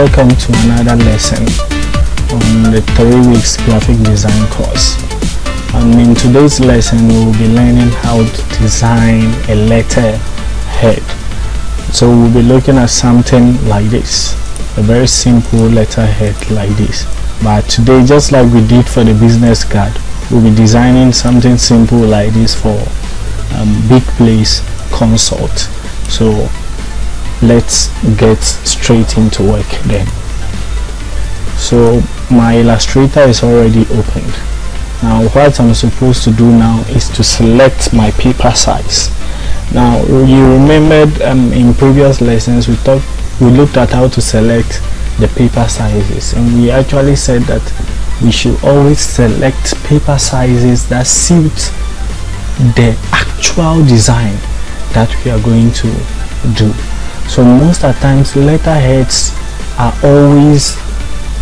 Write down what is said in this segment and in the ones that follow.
Welcome to another lesson on the 3 weeks graphic design course. And in today's lesson we will be learning how to design a letterhead. So we'll be looking at something like this, a very simple letterhead like this. But today, just like we did for the business card, we'll be designing something simple like this for big place consult. So let's get straight into work then. So my Illustrator is already opened. Now what I'm supposed to do now is to select my paper size. Now you remembered in previous lessons we looked at how to select the paper sizes, and we actually said that we should always select paper sizes that suit the actual design that we are going to do. So most of the times letterheads are always,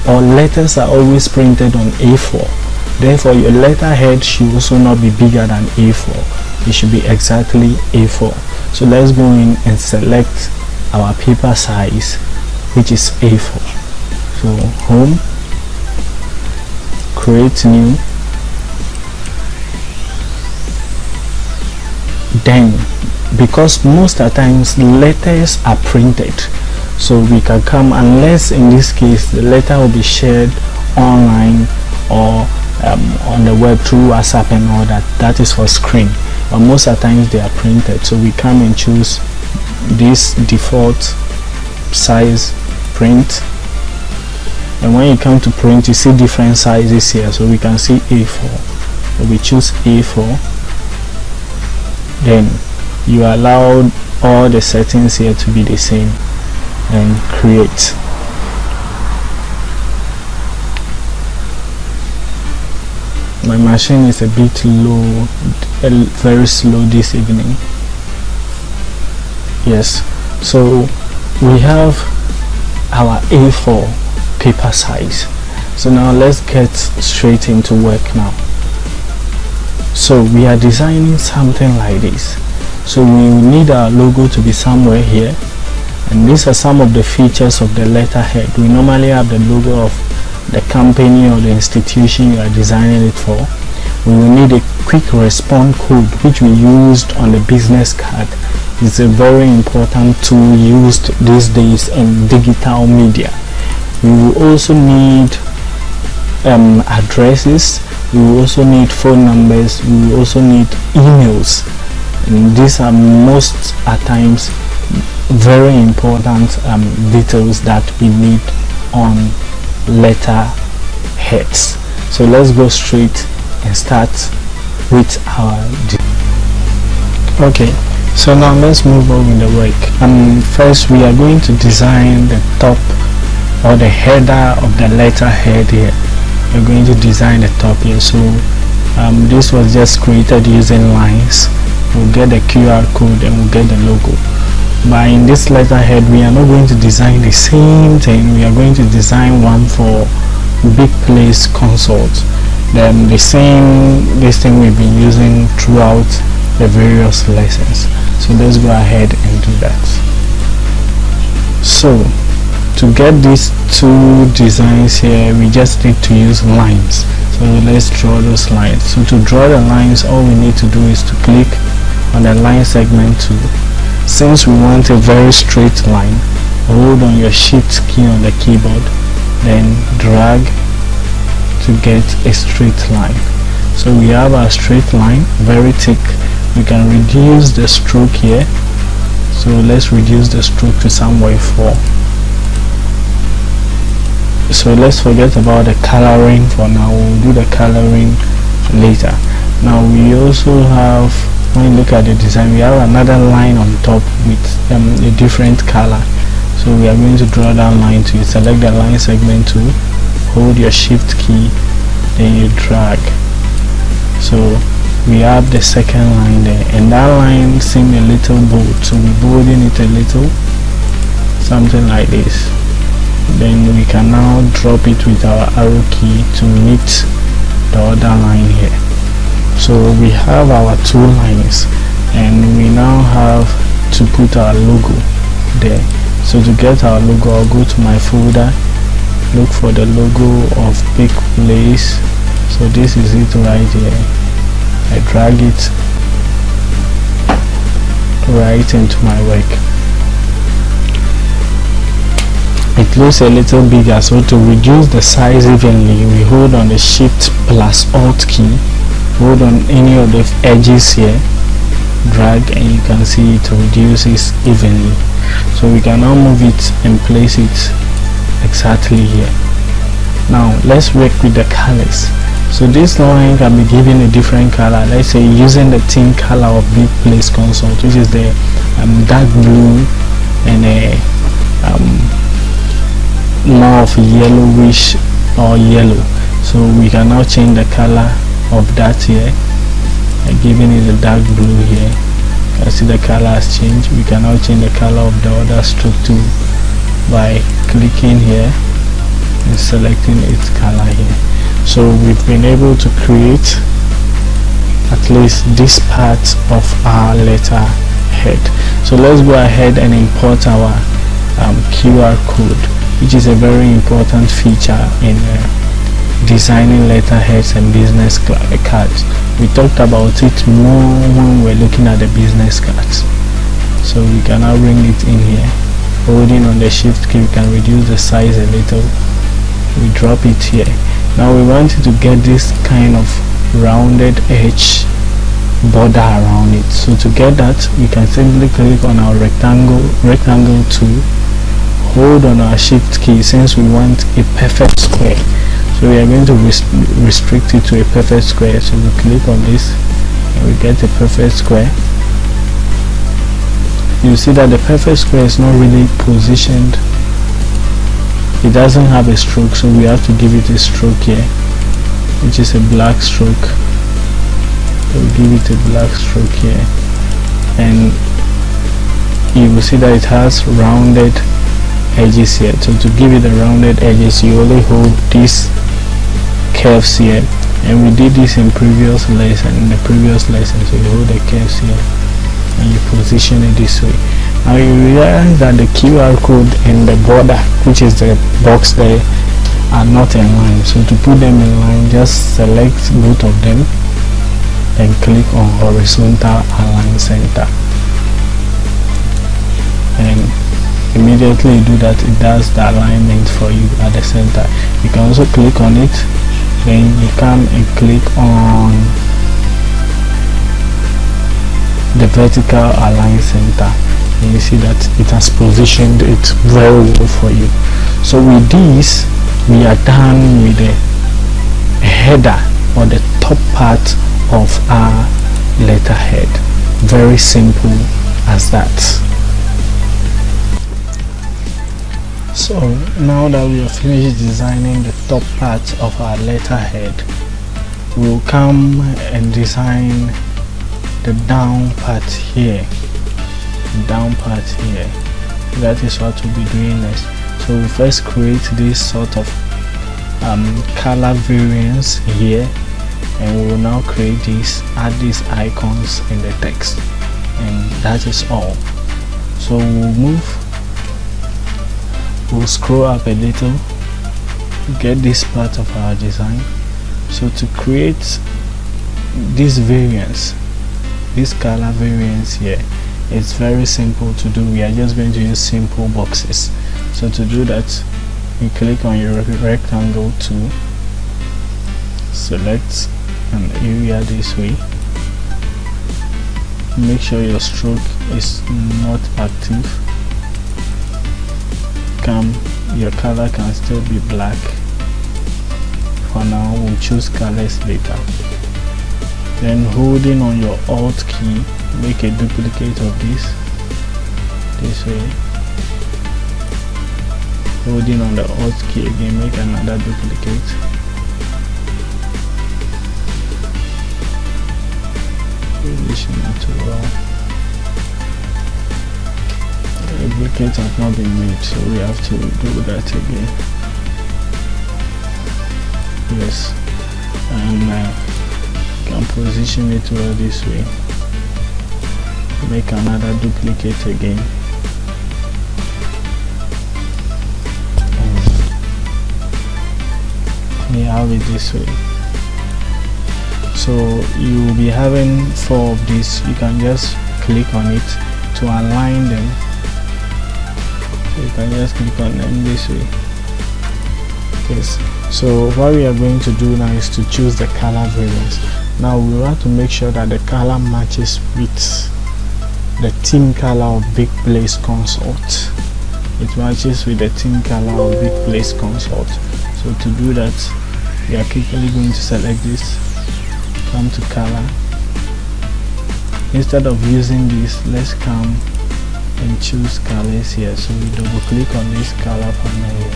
or letters are always printed on A4. Therefore your letterhead should also not be bigger than A4. It should be exactly A4. So let's go in and select our paper size, which is A4. So home, create new, then because most of the times letters are printed, so we can come, unless in this case the letter will be shared online or on the web through WhatsApp and all that is for screen, but most of the times they are printed. So we come and choose this default size, print, and when you come to print you see different sizes here. So we can see A4, so we choose A4, then you allow all the settings here to be the same and create. My machine is a bit low, very slow this evening. Yes, so we have our A4 paper size. So now let's get straight into work now. So we are designing something like this. So we will need our logo to be somewhere here, and these are some of the features of the letterhead. We normally have the logo of the company or the institution you are designing it for. We will need a quick response code, which we used on the business card. It's a very important tool used these days in digital media. We will also need addresses, we will also need phone numbers, we will also need emails. And these are most at times very important details that we need on letterheads. So let's go straight and start with our okay, so now let's move on with the work. First we are going to design the top or the header of the letterhead here. We're going to design the top here. So this was just created using lines. We'll get the QR code and we'll get the logo. But in this letterhead we are not going to design the same thing. We are going to design one for big place consult, then the same this thing we've been using throughout the various lessons. So let's go ahead and do that. So to get these two designs here we just need to use lines. So let's draw those lines. So to draw the lines, all we need to do is to click on the line segment tool. Since we want a very straight line, hold on your shift key on the keyboard, then drag to get a straight line. So we have our straight line, very thick. We can reduce the stroke here. So let's reduce the stroke to somewhere 4. So let's forget about the coloring for now. We'll do the coloring later. Now we also have, when you look at the design, we have another line on top with a different color. So we are going to draw that line to select the line segment tool, hold your shift key, then you drag. So we have the second line there, and that line seems a little bold, so we bolding it a little, something like this. Then we can now drop it with our arrow key to meet the other line here. So we have our two lines, and we now have to put our logo there. So to get our logo, I'll go to my folder, look for the logo of Big Place. So this is it right here. I drag it right into my work. It looks a little bigger, so to reduce the size evenly, we hold on the Shift plus Alt key, hold on any of the edges here, drag, and you can see it reduces evenly. So we can now move it and place it exactly here. Now let's work with the colors. So this line can be given a different color. Let's say using the theme color of Big Place Consult, which is the dark blue and a more of yellowish or yellow. So we can now change the color of that here and giving it a dark blue here. You can see the color has changed. We can now change the color of the other stroke too by clicking here and selecting its color here. So we've been able to create at least this part of our letterhead. So let's go ahead and import our QR code, which is a very important feature in designing letterheads and business cards. We talked about it more when we're looking at the business cards. So we can now bring it in here. Holding on the Shift key, we can reduce the size a little. We drop it here. Now we want to get this kind of rounded edge border around it. So to get that, we can simply click on our rectangle tool, hold on our Shift key since we want a perfect square. So we are going to restrict it to a perfect square. So we click on this and we get a perfect square. You see that the perfect square is not really positioned. It doesn't have a stroke, so we have to give it a stroke here, which is a black stroke. So we give it a black stroke here, and you will see that it has rounded edges here. So to give it the rounded edges, you only hold these curves here, and we did this in the previous lesson. So you hold the curves here and you position it this way. Now you realize that the QR code and the border, which is the box there, are not in line. So to put them in line, just select both of them and click on horizontal align center, and immediately you do that, it does the alignment for you at the center. You can also click on it, then you come and click on the vertical align center, and you see that it has positioned it very well for you. So with this, we are done with the header or the top part of our letterhead. Very simple as that. So now that we have finished designing the top part of our letterhead, we'll come and design the down part here. That is what we'll be doing next. So we first create this sort of color variance here, and we will now create this, add these icons in the text, and that is all. So we'll scroll up a little, get this part of our design. So to create this variance, this color variance here, it's very simple to do. We are just going to use simple boxes. So to do that, you click on your rectangle tool, select an area this way, make sure your stroke is not active. Your color can still be black. For now, we'll choose colors later. Then holding on your Alt key, make a duplicate of this way. Holding on the Alt key again, make another duplicate. Position it to well. The duplicate has not been made, so we have to do that again. Yes, and can position it well this way. Make another duplicate again. have it this way. So you will be having 4 of these. You can just click on it to align them. You can just click on them this way. Yes. So what we are going to do now is to choose the color variants. Now we want to make sure that the color matches with the theme color of Big Place Consult. It matches with the theme color of Big Place Consult. So to do that, we are quickly going to select this, come to color. Instead of using this, let's come and choose colors here. So we double click on this color panel here.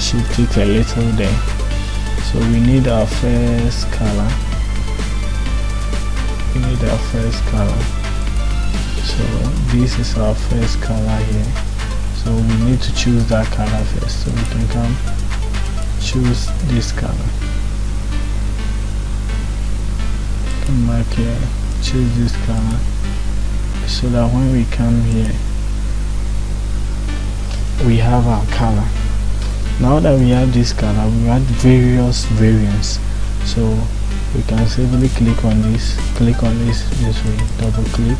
Shift it a little there. So we need our first color. So this is our first color here. So we need to choose that color first. So we can come choose this color. Come back here, choose this color, so that when we come here, we have our color. Now that we have this color, we have various variants. So we can simply click on this way, double click,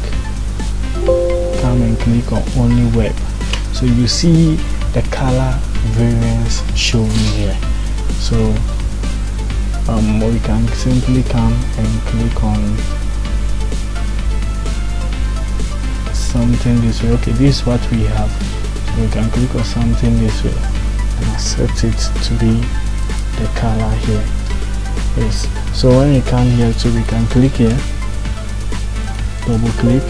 come and click on only web. So you see the color variants showing here. So we can simply come and click on something this way. Okay, this is what we have. So we can click on something this way and accept it to be the color here. Yes. So when you come here, so we can click here, double click,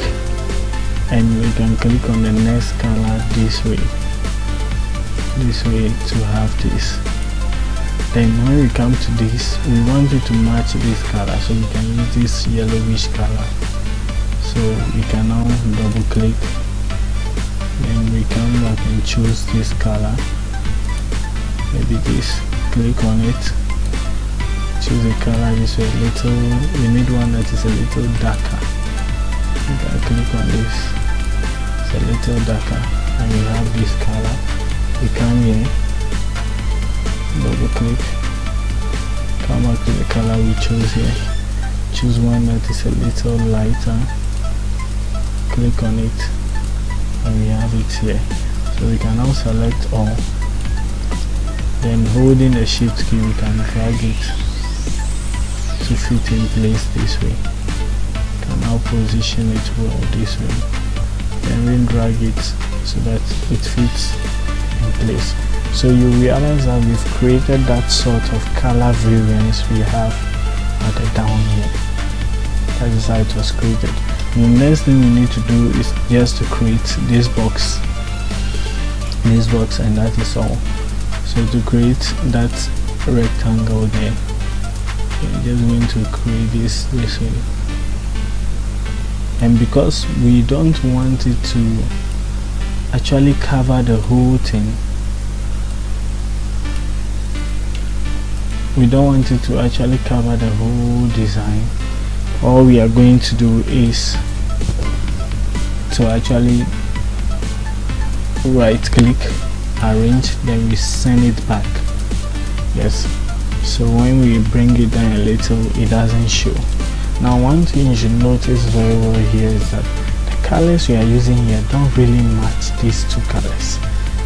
and we can click on the next color this way to have this. Then when we come to this, we want it to match this color, so we can use this yellowish color. So we can now double click, then we come back and choose this color, maybe this, click on it, choose a color this way, we need one that is a little darker. We can click on this, it's a little darker, and we have this color. We come here, double click, come back to the color we chose here, choose one that is a little lighter, click on it, and we have it here. So we can now select all, then holding the shift key we can drag it to fit in place this way. We can now position it well this way, then we drag it so that it fits in place. So you realize that we've created that sort of color variance we have at the down here. That is how it was created. The next thing we need to do is just to create this box, and that is all. So to create that rectangle there, we're just going to create this way. And because we don't want it to actually cover the whole thing, we don't want it to actually cover the whole design, all we are going to do is to actually right click, arrange, then we send it back. Yes, so when we bring it down a little, it doesn't show. Now one thing you should notice very well here is that the colors we are using here don't really match these two colors.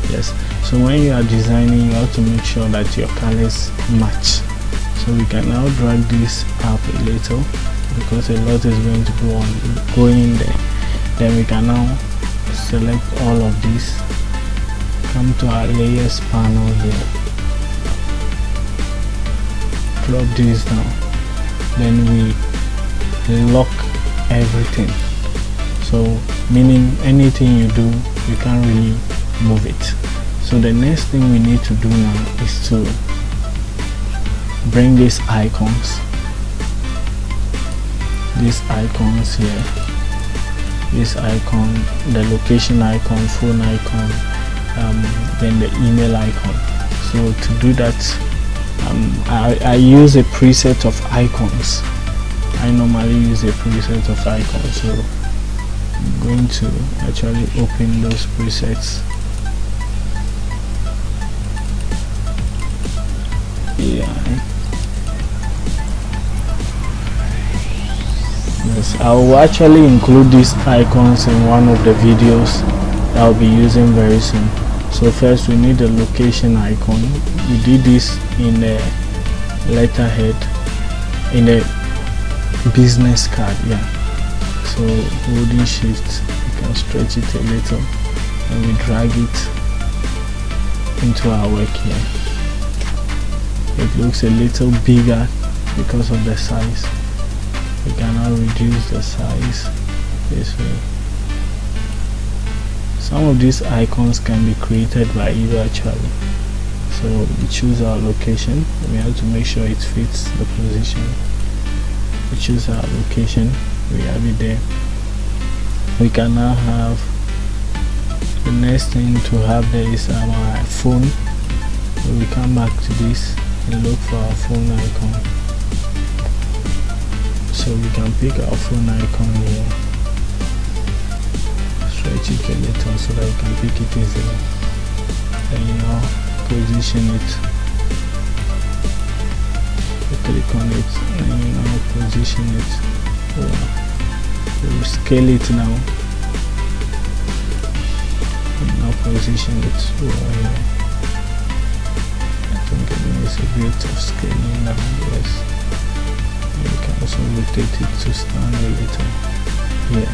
Yes, so when you are designing, you have to make sure that your colors match. So we can now drag this up a little because a lot is going to go in there. Then we can now select all of these, come to our layers panel here, drop this down, then we lock everything. So meaning anything you do, you can't really move it. So the next thing we need to do now is to bring these icons here, this icon, the location icon, phone icon, then the email icon. So to do that, I use a preset of icons. I normally use a preset of icons, so I'm going to actually open those presets. AI. Yes, I will actually include these icons in one of the videos that I'll be using very soon. So first we need a location icon. We did this in a letterhead, in a business card. Yeah, so holding shift, you can stretch it a little and we drag it into our work here. It looks a little bigger because of the size. We can now reduce the size this way. Some of these icons can be created by you actually. So we choose our location. We have to make sure it fits the position. We choose our location. We have it there. We can now have the next thing to have there is our phone. So we come back to this and look for our phone icon. So we can pick our phone icon here, stretch it a little so that you can pick it easily. Then you now position it. You click on it and you now position it. You scale it now. And now position it over here. I think it needs a bit of scaling now. Yes. You can also rotate it to stand a little here.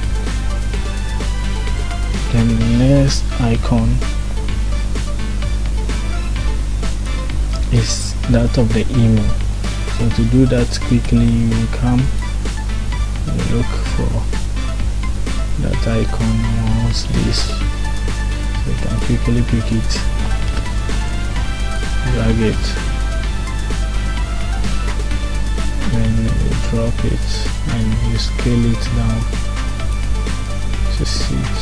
Then the next icon is that of the email. So to do that quickly, you come and look for that icon once this. So you can quickly pick it, drag it, then you drop it and you scale it down to suit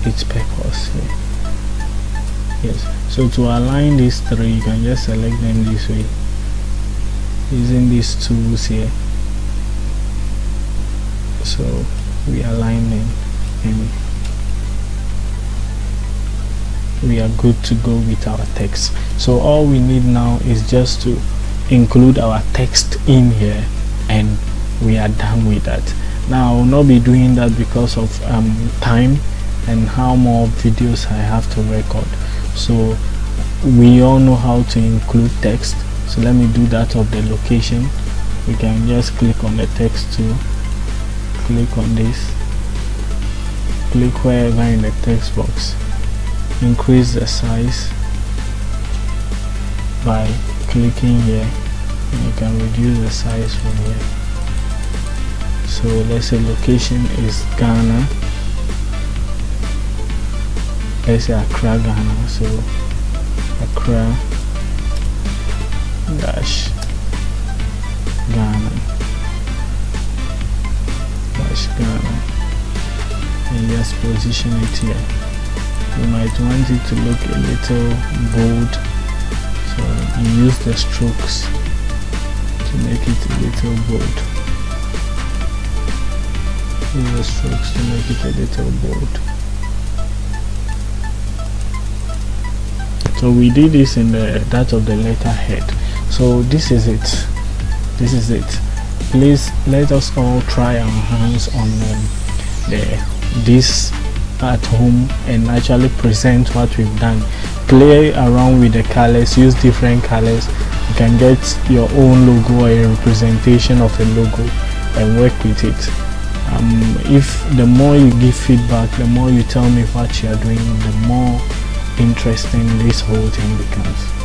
its purpose here. Yes, so to align these three, you can just select them this way using these tools here. So we align them and we are good to go with our text. So all we need now is just to include our text in here and we are done with that. Now I will not be doing that because of time and how more videos I have to record. So we all know how to include text, so let me do that of the location. We can just click on the text tool, click on this, click wherever in the text box, increase the size by clicking here, and you can reduce the size from here. So let's say location is Ghana, let's say Accra, Ghana. So Accra dash Ghana dash Ghana, and just position it here. You might want it to look a little bold, so you use the strokes to make it a little bold. Use the strokes to make it a little bold. So we did this in that of the letterhead. So this is it. This is it. Please let us all try our hands on this at home and actually present what we've done. Play around with the colors, use different colors. You can get your own logo or a representation of a logo and work with it. If the more you give feedback, the more you tell me what you are doing, the more interesting this whole thing becomes.